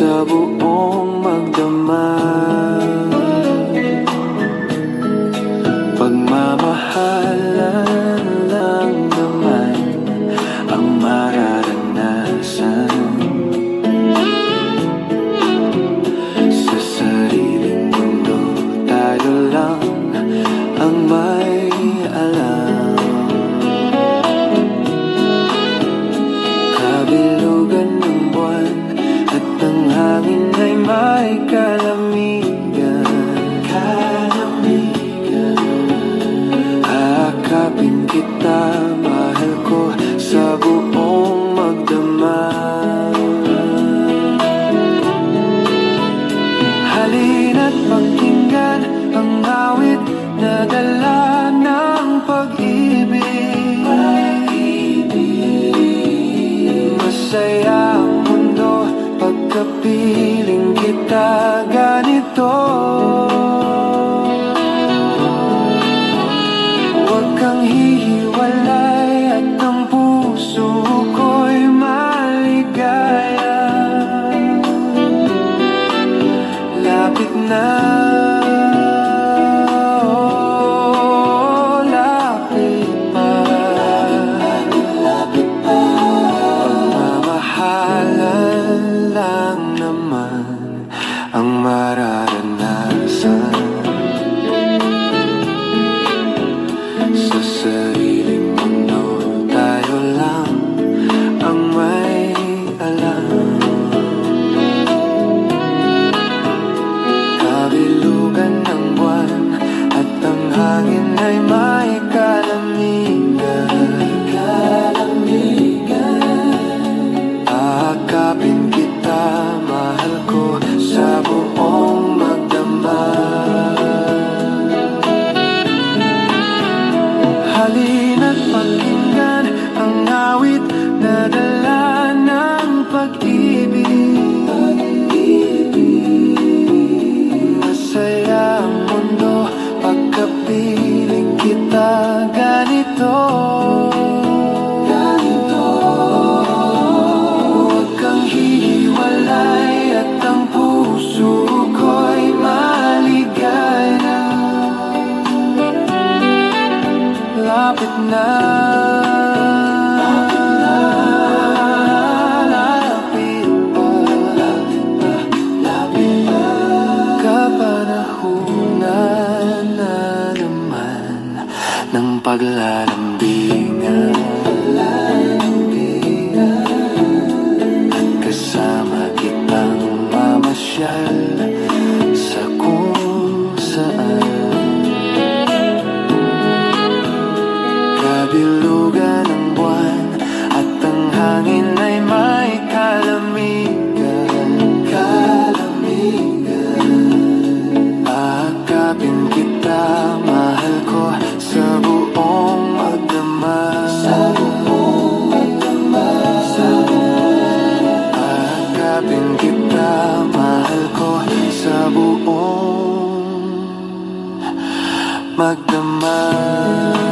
sa buong magdamag. Pagmamahalan lang naman ang mararanasan. Sa sariling mundo tayo lang ang may alam. Kabilugan ng buwan at ang hangin ay may kalamigan. Akapin kita, mahal ko, sa buong magdamag. Halina't pakinggan ang awit na dala ng pag-ibig. Masaya ang mundo pagkapiling kita ganito. Huwag kang hihiwalay at ang puso ko'y maligaya. Lapit na, oh, lapit pa. Pagmamahalan lang naman ang mararanasan. Sa sariling mundo tayo lang ang may alam. Kabilugan ng buwan at ang hangin ay may kalamigan. Aakapin kita, mahal ko, sa buong magdamag. Halina't pakinggan ang awit na dala ng pag-ibig. Masaya ang mundo pagkapiling kita ganito. Huwag kang hihiwalay at ang puso ko'y maligaya. Lapit na, lapit pa, kapanahunan na naman ng paglalambingan. At kasama kitang mamasyal sa kung saan. Kabilugan ng buwan at ang hangin ay may kalamigan. Aakapin kita, mahal ko, sa buong magdamag. Aakapin kita, mahal ko, sa buong magdamag.